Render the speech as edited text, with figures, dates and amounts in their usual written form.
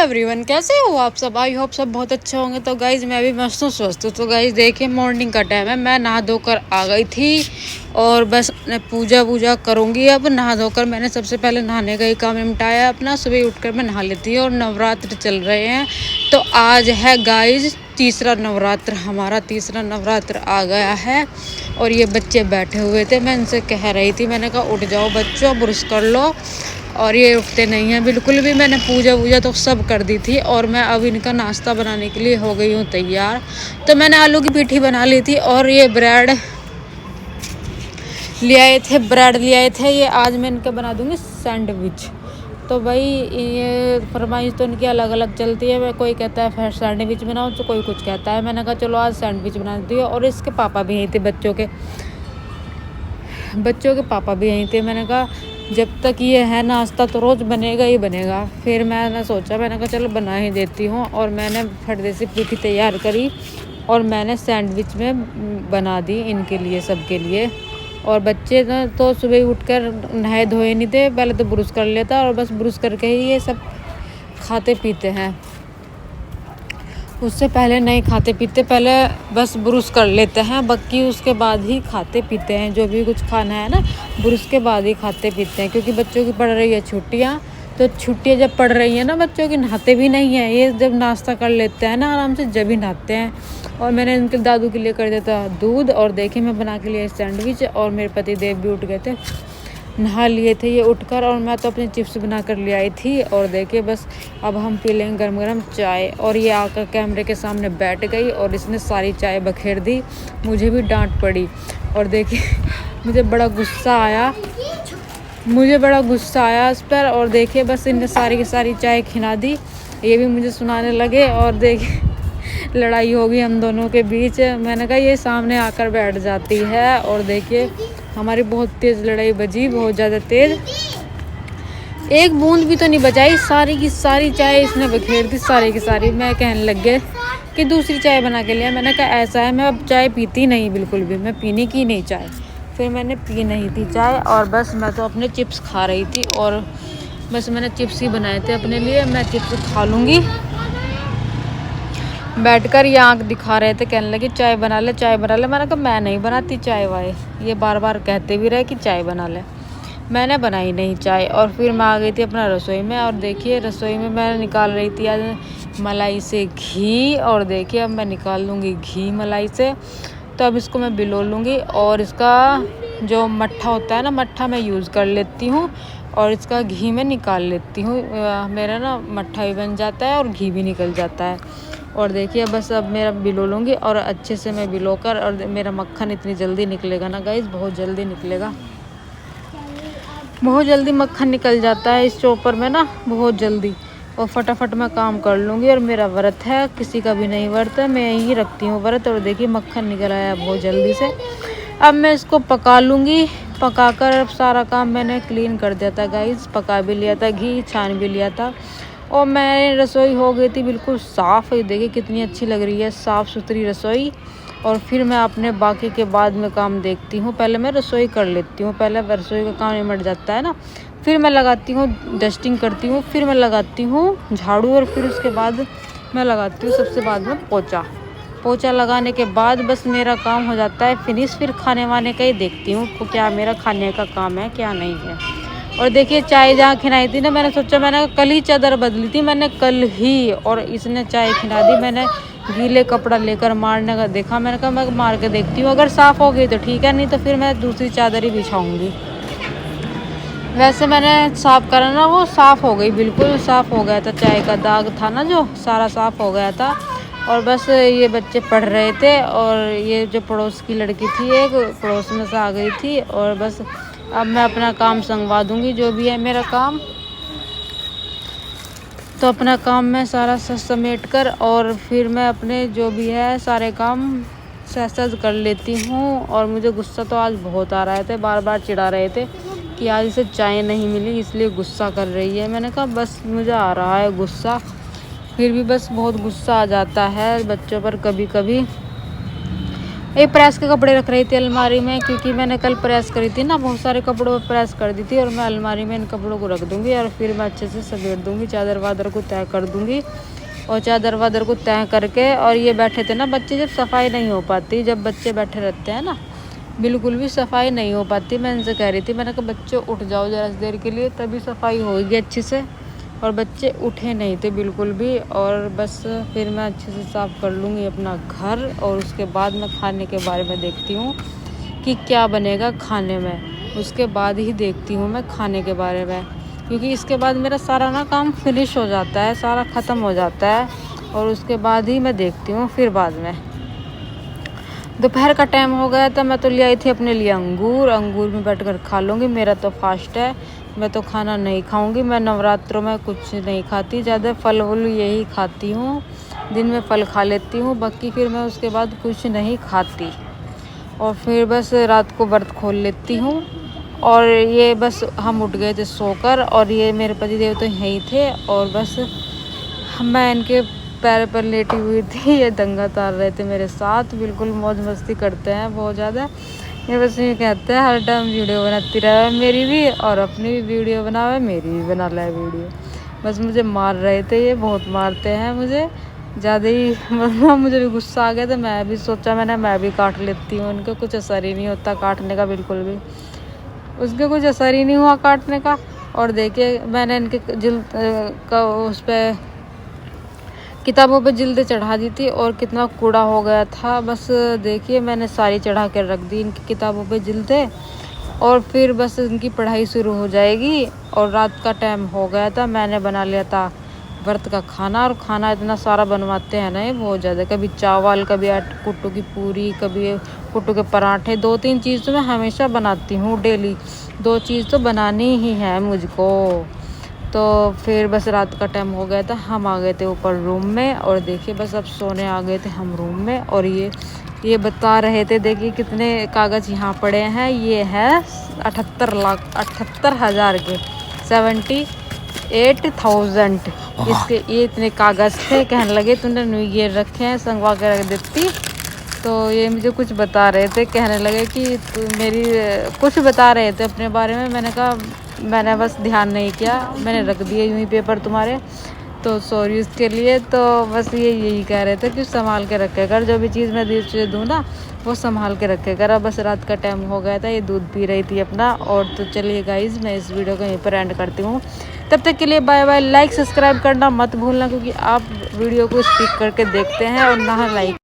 Everyone, कैसे हो आप सब। आई होप सब बहुत अच्छे होंगे। तो गाइज मैं भी मस्त हूँ, स्वस्थ हूँ। तो गाइज देखिए मॉर्निंग का टाइम है, मैं नहा धोकर आ गई थी और बस पूजा वूजा करूँगी। अब नहा धोकर मैंने सबसे पहले नहाने का ही काम निपटाया अपना। सुबह उठकर मैं नहा लेती हूँ और नवरात्र चल रहे हैं। तो आज है गाइज तीसरा नवरात्र, हमारा तीसरा नवरात्र आ गया है। और ये बच्चे बैठे हुए थे, मैं इनसे कह रही थी, मैंने कहा उठ जाओ बच्चों, ब्रश कर लो। और ये उठते नहीं हैं बिल्कुल भी। मैंने पूजा वूजा तो सब कर दी थी और मैं अब इनका नाश्ता बनाने के लिए हो गई हूँ तैयार। तो मैंने आलू की पीठी बना ली थी और ये ब्रेड ले आए थे। ये आज मैं इनका बना दूँगी सैंडविच। तो भाई ये फरमाइश तो इनकी अलग अलग चलती है। कोई कहता है फिर सैंडविच बनाओ, तो कोई कुछ कहता है। मैंने कहा चलो आज सैंडविच बना दी। और इसके पापा भी यहीं थे, बच्चों के पापा भी यहीं थे। मैंने कहा जब तक ये है नाश्ता तो रोज़ बनेगा ही बनेगा। फिर मैंने सोचा, मैंने कहा चलो बना ही देती हूँ। और मैंने फटदे से पीठी तैयार करी और मैंने सैंडविच में बना दी इनके लिए, सबके लिए। और बच्चे तो सुबह उठकर नहाए धोए नहीं थे, पहले तो ब्रश कर लेता और बस ब्रश करके ही ये सब खाते पीते हैं। उससे पहले नहीं खाते पीते, पहले बस ब्रश कर लेते हैं, बाकी उसके बाद ही खाते पीते हैं। जो भी कुछ खाना है ना, ब्रश के बाद ही खाते पीते हैं। क्योंकि बच्चों की पड़ रही है छुट्टियाँ, तो छुट्टियाँ जब पड़ रही है ना बच्चों की, नहाते भी नहीं हैं ये। जब नाश्ता कर लेते हैं ना आराम से, जब ही नहाते हैं। और मैंने इनके दादू के लिए कर देता दूध। और देखिए मैं बना के लिए सैंडविच। और मेरे पति देव भी उठ गए थे, नहा लिए थे ये उठकर। और मैं तो अपने चिप्स बना कर ले आई थी। और देखिए बस अब हम पी लेंगे गरम गरम चाय। और ये आकर कैमरे के सामने बैठ गई और इसने सारी चाय बखेर दी, मुझे भी डांट पड़ी। और देखिए मुझे बड़ा गुस्सा आया इस पर। और देखिए बस इनने सारी की सारी चाय खिला दी, ये भी मुझे सुनाने लगे। और देखिए लड़ाई होगी हम दोनों के बीच। मैंने कहा ये सामने आकर बैठ जाती है। और देखिए हमारी बहुत तेज़ लड़ाई बजी, बहुत ज़्यादा तेज़। एक बूंद भी तो नहीं बचाई, सारी की सारी चाय इसने बखेर दी, सारी की सारी। मैं कहने लग गए कि दूसरी चाय बना के लिया। मैंने कहा ऐसा है, मैं अब चाय पीती नहीं बिल्कुल भी, मैं पीने की नहीं चाय। फिर मैंने पी नहीं थी चाय और बस मैं तो अपने चिप्स खा रही थी। और बस मैंने चिप्स ही बनाए थे अपने लिए, मैं चिप्स खा लूँगी बैठकर। ये आँख दिखा रहे थे, कहने लगे चाय बना ले चाय बना ले। मैंने कहा मैं नहीं बनाती चाय वाय, ये बार बार कहते भी रहे कि चाय बना ले। मैंने बनाई नहीं चाय। और फिर मैं आ गई थी अपना रसोई में। और देखिए रसोई में मैं निकाल रही थी आज मलाई से घी। और देखिए अब मैं निकाल लूँगी घी मलाई से। तो अब इसको मैं बिलो लूँगी और इसका जो मट्ठा होता है ना, मट्ठा मैं यूज़ कर लेती हूँ और इसका घी मैं निकाल लेती हूँ। मेरा ना मट्ठा भी बन जाता है और घी भी निकल जाता है। और देखिए बस अब मेरा बिलो लूँगी और अच्छे से मैं बिलो कर, और मेरा मक्खन इतनी जल्दी निकलेगा ना गाइस, बहुत जल्दी निकलेगा, बहुत जल्दी मक्खन निकल जाता है इस चॉपर में ना, बहुत जल्दी। और फटाफट मैं काम कर लूँगी। और मेरा व्रत है, किसी का भी नहीं व्रत है, मैं यही रखती हूँ व्रत। और देखिए मक्खन निकल आया बहुत जल्दी से। अब मैं इसको पका लूँगी। पकाकर अब सारा काम मैंने क्लीन कर दिया था गाइस, पका भी लिया था, घी छान भी लिया था। और मेरी रसोई हो गई थी बिल्कुल साफ़। ये देखिए कितनी अच्छी लग रही है, साफ़ सुथरी रसोई। और फिर मैं अपने बाकी के बाद में काम देखती हूँ, पहले मैं रसोई कर लेती हूँ, पहले रसोई का काम निमट जाता है ना, फिर मैं लगाती हूँ डस्टिंग करती हूँ, फिर मैं लगाती हूँ झाड़ू। और फिर उसके बाद मैं लगाती हूँ सबसे बाद में पोछा लगाने के बाद बस मेरा काम हो जाता है फिनिश। फिर खाने वाने का ही देखती हूँ क्या मेरा खाने का काम है क्या नहीं है। और देखिए चाय जहाँ खिलाई थी ना, मैंने सोचा, मैंने कल ही चादर बदली थी मैंने, कल ही। और इसने चाय खिला दी। मैंने गीले कपड़ा लेकर मारने का देखा, मैंने कहा मैं मार के देखती हूँ, अगर साफ़ हो गई तो ठीक है, नहीं तो फिर मैं दूसरी चादर ही बिछाऊँगी। वैसे मैंने साफ़ करा ना, वो साफ़ हो गई, बिल्कुल साफ़ हो गया था। चाय का दाग था ना जो, सारा साफ़ हो गया था। और बस ये बच्चे पढ़ रहे थे और ये जो पड़ोस की लड़की थी, एक पड़ोस में से आ गई थी। और बस अब मैं अपना काम संगवा दूँगी, जो भी है मेरा काम। तो अपना काम मैं सारा समेट कर और फिर मैं अपने जो भी है सारे काम सहज कर लेती हूँ। और मुझे गुस्सा तो आज बहुत आ रहा था, बार बार चिढ़ा रहे थे कि आज इसे चाय नहीं मिली इसलिए गुस्सा कर रही है। मैंने कहा बस मुझे आ रहा है गुस्सा, फिर भी बस बहुत गुस्सा आ जाता है बच्चों पर कभी कभी। ये प्रेस के कपड़े रख रही थी अलमारी में, क्योंकि मैंने कल प्रेस करी थी ना, बहुत सारे कपड़ों पर प्रेस कर दी थी। और मैं अलमारी में इन कपड़ों को रख दूँगी और फिर मैं अच्छे से समेट दूँगी, चादर वादर को तय कर दूँगी। और चादर वादर को तय करके, और ये बैठे थे ना बच्चे, जब सफाई नहीं हो पाती, जब बच्चे बैठे रहते हैं ना बिल्कुल भी सफाई नहीं हो पाती। मैं इनसे कह रही थी, मैंने कहा बच्चों उठ जाओ जरा देर के लिए, तभी सफाई होगी अच्छे से। और बच्चे उठे नहीं थे बिल्कुल भी। और बस फिर मैं अच्छे से साफ़ कर लूँगी अपना घर, और उसके बाद मैं खाने के बारे में देखती हूँ कि क्या बनेगा खाने में। उसके बाद ही देखती हूँ मैं खाने के बारे में, क्योंकि इसके बाद मेरा सारा ना काम फिनिश हो जाता है, सारा ख़त्म हो जाता है। और उसके बाद ही मैं देखती हूँ फिर बाद में। दोपहर का टाइम हो गया था, मैं तो ले आई थी अपने लिए अंगूर में बैठ कर खा लूँगी। मेरा तो फास्ट है, मैं तो खाना नहीं खाऊंगी। मैं नवरात्रों में कुछ नहीं खाती, ज़्यादा फल वल यही खाती हूँ, दिन में फल खा लेती हूँ, बाकी फिर मैं उसके बाद कुछ नहीं खाती। और फिर बस रात को व्रत खोल लेती हूँ। और ये बस हम उठ गए थे सोकर, और ये मेरे पतिदेव तो यहीं थे, और बस मैं इनके पैर पर लेटी हुई थी। ये दंगा तार रहे थे मेरे साथ, बिल्कुल मौज मस्ती करते हैं बहुत ज़्यादा। ये बस ये कहते हैं हर टाइम वीडियो बनाती रहे मेरी भी, और अपनी भी वीडियो बनावे, मेरी भी बना ले वीडियो। बस मुझे मार रहे थे, ये बहुत मारते हैं मुझे ज़्यादा ही। मतलब मुझे भी गुस्सा आ गया था, मैं भी सोचा मैं भी काट लेती हूँ। उनका कुछ असर ही नहीं होता काटने का, बिल्कुल भी उसके कुछ असर ही नहीं हुआ काटने का। और देखिए मैंने इनके जिल्द का उस पर किताबों पे जिल्द चढ़ा दी थी, और कितना कूड़ा हो गया था। बस देखिए मैंने सारी चढ़ा कर रख दी इनकी किताबों पे जिल्दें, और फिर बस इनकी पढ़ाई शुरू हो जाएगी। और रात का टाइम हो गया था, मैंने बना लिया था व्रत का खाना। और खाना इतना सारा बनवाते हैं ना ये, बहुत ज़्यादा, कभी चावल, कभी कुट्टू की पूरी, कभी कुट्टू के पराठे। 2-3 चीज़ तो मैं हमेशा बनाती हूँ डेली, 2 चीज़ तो बनानी ही है मुझको। तो फिर बस रात का टाइम हो गया था, हम आ गए थे ऊपर रूम में। और देखिए बस अब सोने आ गए थे हम रूम में। और ये बता रहे थे, देखिए कितने कागज़ यहाँ पड़े हैं। ये है 78,00,000 के, 78,000 इसके। ये इतने कागज़ थे, कहने लगे तूने न्यू ईयर रखे हैं, संगवा के रख देती। तो ये मुझे कुछ बता रहे थे, कहने लगे कि तू मेरी कुछ बता रहे थे अपने बारे में। मैंने कहा मैंने बस ध्यान नहीं किया, मैंने रख दिए यूँ ही पेपर तुम्हारे, तो सॉरी उसके लिए। तो बस ये यही कह रहे थे कि संभाल के रखे कर, जो भी चीज़ मैं तुझे दूँ ना वो संभाल के रखे कर। अब बस रात का टाइम हो गया था, ये दूध पी रही थी अपना। और तो चलिए गाइज़, मैं इस वीडियो को यहीं पर एंड करती हूँ। तब तक के लिए बाय बाय। लाइक सब्सक्राइब करना मत भूलना, क्योंकि आप वीडियो को स्किप करके देखते हैं और ना लाइक